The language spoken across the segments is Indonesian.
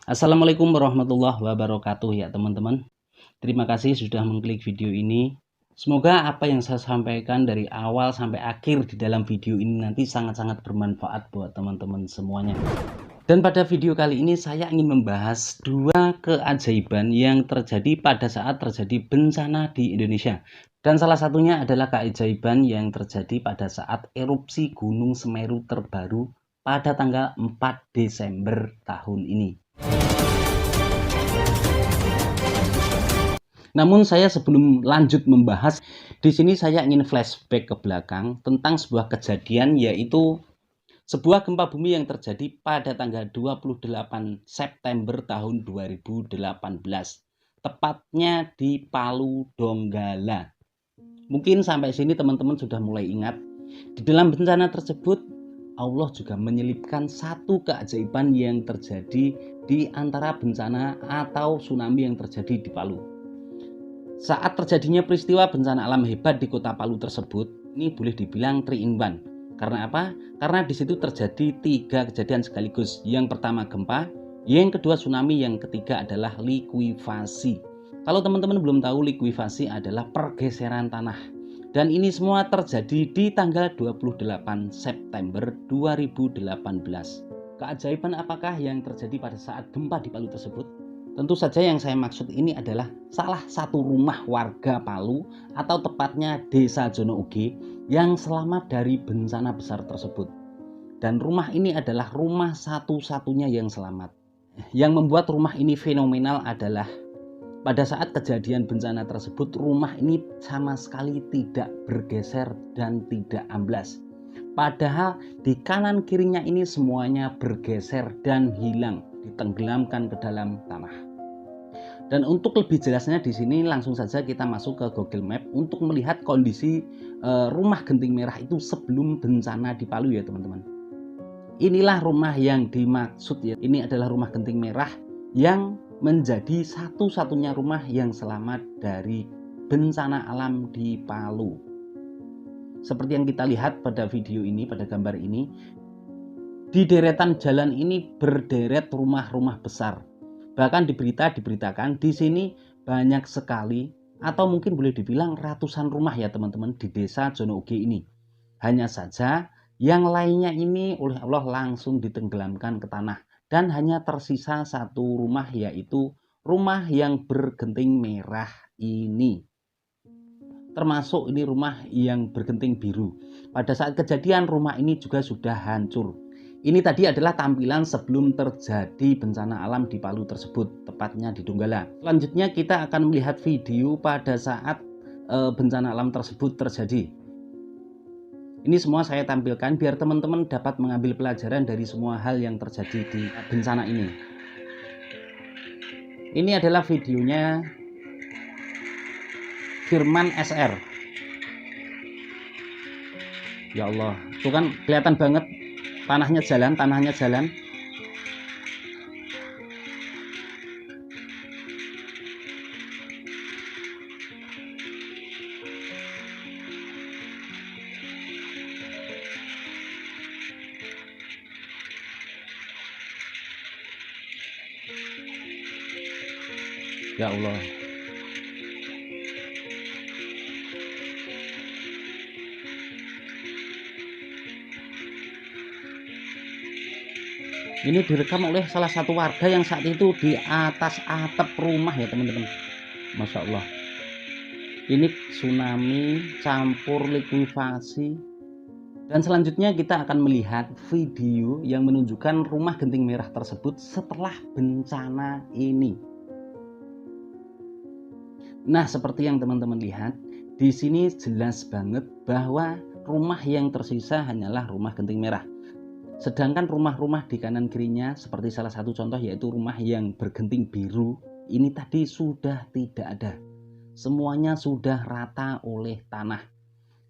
Assalamualaikum warahmatullahi wabarakatuh ya teman-teman. Terima kasih sudah mengklik video ini. Semoga apa yang saya sampaikan dari awal sampai akhir di dalam video ini nanti sangat-sangat bermanfaat buat teman-teman semuanya. Dan pada video kali ini saya ingin membahas dua keajaiban yang terjadi pada saat terjadi bencana di Indonesia. Dan salah satunya adalah keajaiban yang terjadi pada saat erupsi Gunung Semeru terbaru pada tanggal 4 Desember tahun ini. Namun saya sebelum lanjut membahas, di sini saya ingin flashback ke belakang tentang sebuah kejadian, yaitu sebuah gempa bumi yang terjadi pada tanggal 28 September tahun 2018, tepatnya di Palu Donggala. Mungkin sampai sini teman-teman sudah mulai ingat, di dalam bencana tersebut Allah juga menyelipkan satu keajaiban yang terjadi di antara bencana atau tsunami yang terjadi di Palu. Saat terjadinya peristiwa bencana alam hebat di kota Palu tersebut, ini boleh dibilang 3 in 1. Karena apa? Karena di situ terjadi 3 kejadian sekaligus. Yang pertama gempa, yang kedua tsunami, yang ketiga adalah likuifasi. Kalau teman-teman belum tahu, likuifasi adalah pergeseran tanah. Dan ini semua terjadi di tanggal 28 September 2018. Keajaiban apakah yang terjadi pada saat gempa di Palu tersebut? Tentu saja yang saya maksud ini adalah salah satu rumah warga Palu atau tepatnya Desa Jono Uge yang selamat dari bencana besar tersebut. Dan rumah ini adalah rumah satu-satunya yang selamat. Yang membuat rumah ini fenomenal adalah pada saat kejadian bencana tersebut, rumah ini sama sekali tidak bergeser dan tidak amblas. Padahal di kanan kirinya ini semuanya bergeser dan hilang, ditenggelamkan ke dalam tanah. Dan untuk lebih jelasnya di sini langsung saja kita masuk ke Google Map untuk melihat kondisi rumah genting merah itu sebelum bencana di Palu ya teman-teman. Inilah rumah yang dimaksud ya. Ini adalah rumah genting merah yang menjadi satu-satunya rumah yang selamat dari bencana alam di Palu. Seperti yang kita lihat pada video ini, pada gambar ini, di deretan jalan ini berderet rumah-rumah besar. Bahkan diberitakan di sini banyak sekali atau mungkin boleh dibilang ratusan rumah ya teman-teman di Desa Jono Uge ini. Hanya saja yang lainnya ini oleh Allah langsung ditenggelamkan ke tanah dan hanya tersisa satu rumah, yaitu rumah yang bergenting merah ini. Termasuk ini rumah yang bergenting biru. Pada saat kejadian rumah ini juga sudah hancur. Ini tadi adalah tampilan sebelum terjadi bencana alam di Palu tersebut, tepatnya di Donggala. Selanjutnya kita akan melihat video pada saat bencana alam tersebut terjadi. Ini semua saya tampilkan biar teman-teman dapat mengambil pelajaran dari semua hal yang terjadi di bencana ini. Ini adalah videonya Firman SR. Ya Allah, itu kan kelihatan banget tanahnya jalan. Ya Allah. Ini direkam oleh salah satu warga yang saat itu di atas atap rumah ya teman-teman. Masya Allah. Ini tsunami campur likuifasi. Dan selanjutnya kita akan melihat video yang menunjukkan rumah genting merah tersebut setelah bencana ini. Nah, seperti yang teman-teman lihat, di sini jelas banget bahwa rumah yang tersisa hanyalah rumah genting merah. Sedangkan rumah-rumah di kanan kirinya, seperti salah satu contoh yaitu rumah yang bergenting biru, ini tadi sudah tidak ada. Semuanya sudah rata oleh tanah.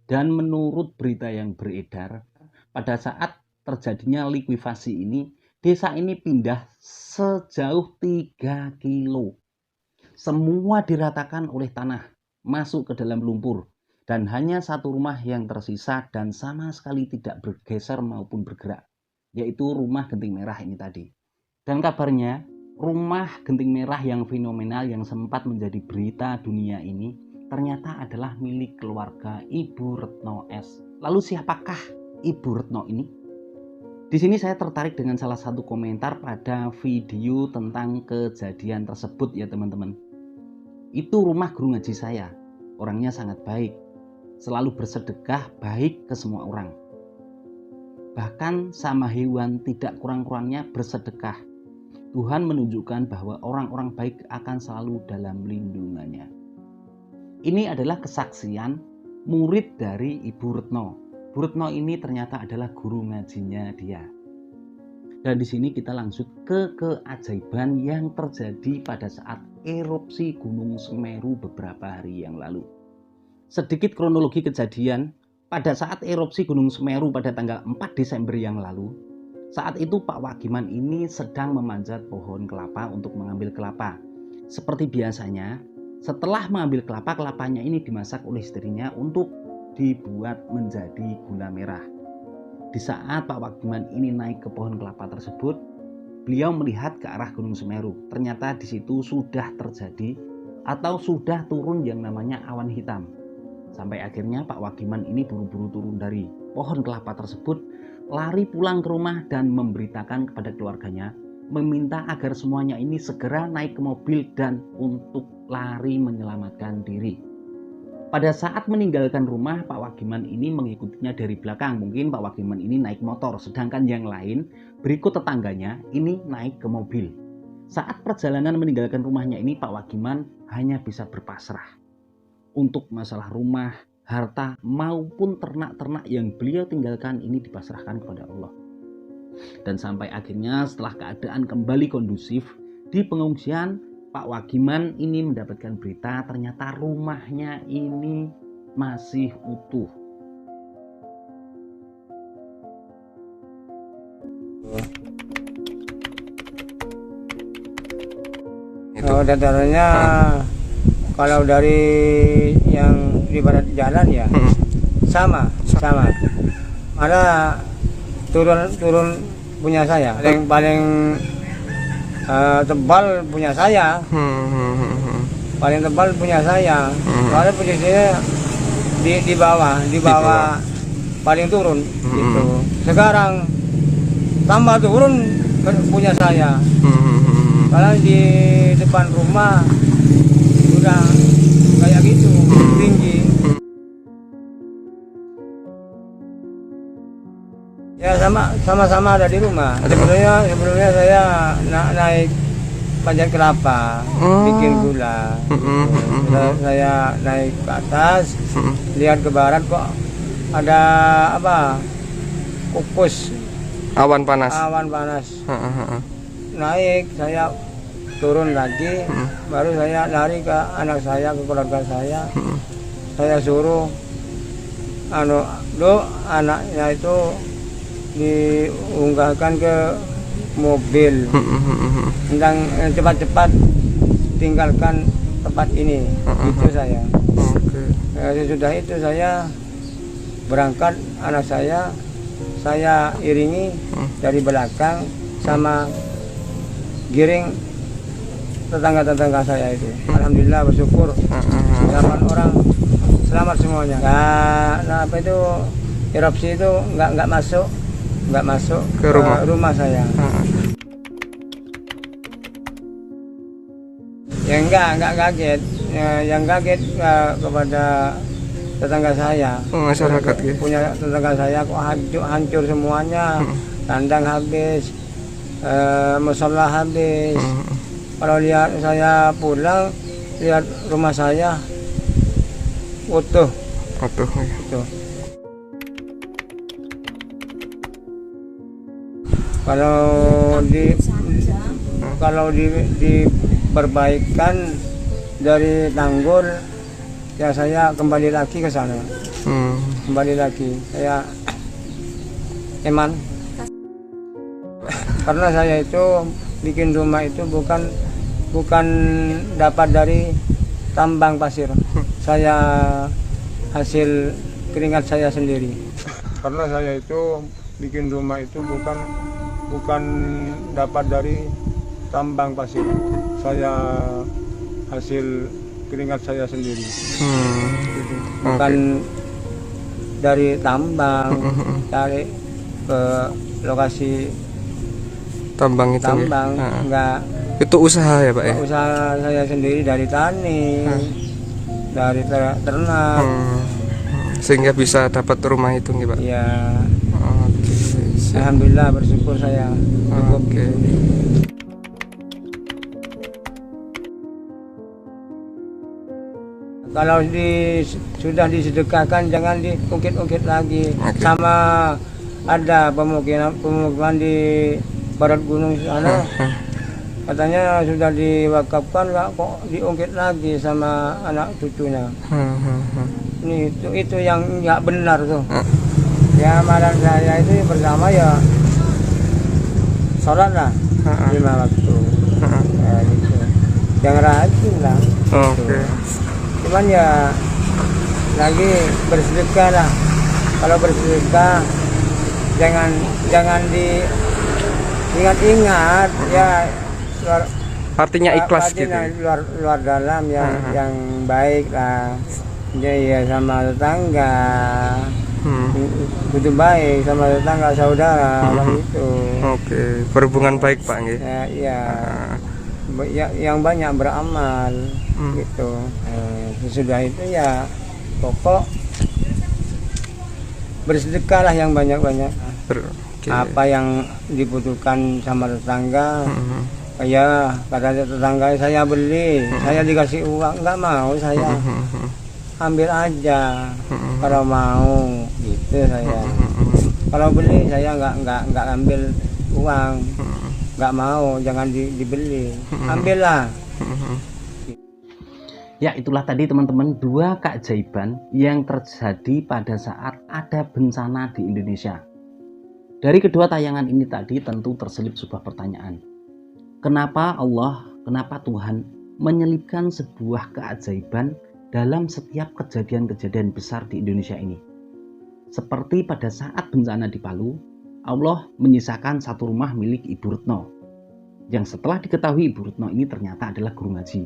Dan menurut berita yang beredar, pada saat terjadinya likuifasi ini, desa ini pindah sejauh 3 kilo. Semua diratakan oleh tanah, masuk ke dalam lumpur. Dan hanya satu rumah yang tersisa dan sama sekali tidak bergeser maupun bergerak, yaitu rumah genting merah ini tadi. Dan kabarnya rumah genting merah yang fenomenal yang sempat menjadi berita dunia ini ternyata adalah milik keluarga Ibu Retno S. Lalu siapakah Ibu Retno ini? Di sini saya tertarik dengan salah satu komentar pada video tentang kejadian tersebut ya teman-teman. Itu rumah guru ngaji saya. Orangnya sangat baik, selalu bersedekah baik ke semua orang. Bahkan sama hewan tidak kurang-kurangnya bersedekah. Tuhan menunjukkan bahwa orang-orang baik akan selalu dalam lindungannya. Ini adalah kesaksian murid dari Ibu Retno. Bu Retno ini ternyata adalah guru ngajinya dia. Dan di sini kita langsung ke keajaiban yang terjadi pada saat erupsi Gunung Semeru beberapa hari yang lalu. Sedikit kronologi kejadian. Pada saat erupsi Gunung Semeru pada tanggal 4 Desember yang lalu, saat itu Pak Wagiman ini sedang memanjat pohon kelapa untuk mengambil kelapa. Seperti biasanya, setelah mengambil kelapa, kelapanya ini dimasak oleh istrinya untuk dibuat menjadi gula merah. Di saat Pak Wagiman ini naik ke pohon kelapa tersebut, beliau melihat ke arah Gunung Semeru. Ternyata di situ sudah terjadi atau sudah turun yang namanya awan hitam. Sampai akhirnya Pak Wagiman ini buru-buru turun dari pohon kelapa tersebut, lari pulang ke rumah dan memberitakan kepada keluarganya, meminta agar semuanya ini segera naik ke mobil dan untuk lari menyelamatkan diri. Pada saat meninggalkan rumah, Pak Wagiman ini mengikutinya dari belakang. Mungkin Pak Wagiman ini naik motor, sedangkan yang lain berikut tetangganya ini naik ke mobil. Saat perjalanan meninggalkan rumahnya ini, Pak Wagiman hanya bisa berpasrah. Untuk masalah rumah, harta, maupun ternak-ternak yang beliau tinggalkan ini dipasrahkan kepada Allah. Dan sampai akhirnya setelah keadaan kembali kondusif di pengungsian, Pak Wagiman ini mendapatkan berita ternyata rumahnya ini masih utuh. Oh, datarannya kalau dari yang di barat jalan ya sama. Malah turun punya saya. Paling tebal punya saya. Paling tebal punya saya. Soalnya posisinya di bawah paling turun gitu. Sekarang tambah turun punya saya. Kalau di depan rumah udah kayak gitu tinggi. Ya sama-sama ada di rumah. Sebelumnya saya naik panjat kelapa, bikin gula. Saya naik ke atas, lihat ke barat kok ada apa? Kukus. Awan panas. Naik, saya turun lagi, baru saya lari ke anak saya, ke keluarga saya. Saya suruh anaknya itu diunggahkan ke mobil, tentang cepat-cepat tinggalkan tempat ini. Itu saya. Sesudah itu saya berangkat, anak saya iringi dari belakang sama giring tetangga-tetangga saya itu. Alhamdulillah, bersyukur 8 orang selamat semuanya. Nah, apa itu erupsi itu nggak masuk ke rumah saya. Ya nggak kaget. Yang kaget kepada tetangga saya. Masyarakat ya. Punya tetangga saya kok hancur semuanya. Kandang habis, musola habis. Kalau lihat saya pulang, lihat rumah saya utuh. Utuh. Kalau diperbaikan dari tanggul, ya saya kembali lagi ke sana. Kembali lagi, saya eman. Karena saya itu bikin rumah itu bukan dapat dari tambang pasir. Saya hasil keringat saya sendiri. Karena saya itu bikin rumah itu bukan dapat dari tambang pasir. Saya hasil keringat saya sendiri. Gitu. Bukan dari tambang, cari ke lokasi Tambang itu. tambang, Ya? enggak. Itu usaha ya Pak ya? Usaha saya sendiri dari tani, dari ternak. Sehingga bisa dapat rumah itu nih Pak. Ya, Oke, siap. alhamdulillah bersyukur saya cukup. Oke. Kalau sudah disedekahkan jangan diungkit-ungkit lagi. Oke. Sama ada pemukiman di barat gunung sana, katanya sudah diwakafkan, kok diungkit lagi sama anak cucunya. Ini itu yang nggak benar tuh. Ya amalan saya itu pertama ya sholat lah 5 waktu. Ya, gitu. Yang rajin lah. Oke. Cuman ya lagi bersedekah lah. Kalau bersedekah jangan ingat ya Artinya ikhlas gitu. luar dalam yang baik lah. Ya sama tetangga. Itu baik sama tetangga saudara gitu. Oke, berhubungan baik Pak nggih. Ya, iya. Yang banyak beramal gitu. Sesudah itu ya pokok bersedekah lah yang banyak-banyak. Oke. Apa yang dibutuhkan sama tetangga. Ya kata tetangga saya beli, saya dikasih uang, nggak mau saya. Ambil aja kalau mau gitu saya. Kalau beli saya nggak ambil uang, nggak mau, jangan dibeli, ambillah. Ya, itulah tadi teman-teman 2 keajaiban yang terjadi pada saat ada bencana di Indonesia. Dari kedua tayangan ini tadi tentu terselip sebuah pertanyaan. Kenapa Tuhan menyelipkan sebuah keajaiban dalam setiap kejadian-kejadian besar di Indonesia ini? Seperti pada saat bencana di Palu, Allah menyisakan satu rumah milik Ibu Retno, yang setelah diketahui Ibu Retno ini ternyata adalah guru ngaji,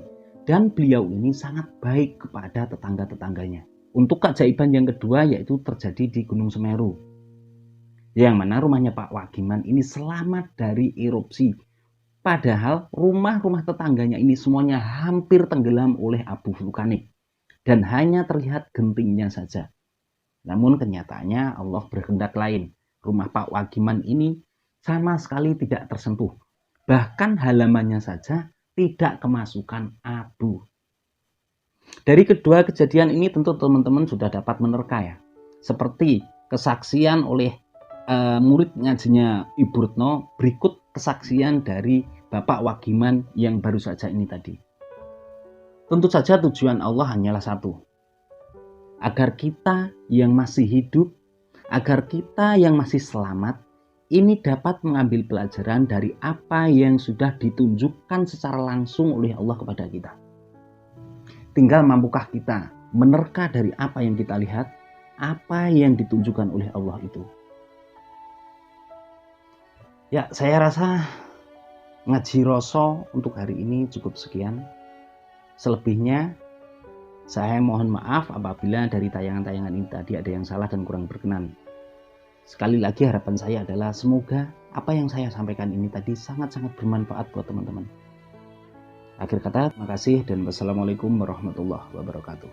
dan beliau ini sangat baik kepada tetangga-tetangganya. Untuk keajaiban yang kedua yaitu terjadi di Gunung Semeru, yang mana rumahnya Pak Wagiman ini selamat dari erupsi. Padahal rumah-rumah tetangganya ini semuanya hampir tenggelam oleh abu vulkanik dan hanya terlihat gentingnya saja. Namun kenyataannya Allah berkehendak lain. Rumah Pak Wagiman ini sama sekali tidak tersentuh. Bahkan halamannya saja tidak kemasukan abu. Dari kedua kejadian ini tentu teman-teman sudah dapat menerka ya. Seperti kesaksian oleh murid ngajinya Ibu Retno, berikut kesaksian dari Bapak Wagiman yang baru saja ini tadi. Tentu saja tujuan Allah hanyalah satu, agar kita yang masih hidup, agar kita yang masih selamat, ini dapat mengambil pelajaran dari apa yang sudah ditunjukkan secara langsung oleh Allah kepada kita. Tinggal mampukah kita menerka dari apa yang kita lihat, apa yang ditunjukkan oleh Allah itu. Ya, saya rasa ngaji Roso untuk hari ini cukup sekian. Selebihnya saya mohon maaf apabila dari tayangan-tayangan ini tadi ada yang salah dan kurang berkenan. Sekali lagi harapan saya adalah semoga apa yang saya sampaikan ini tadi sangat-sangat bermanfaat buat teman-teman. Akhir kata, terima kasih dan wassalamualaikum warahmatullahi wabarakatuh.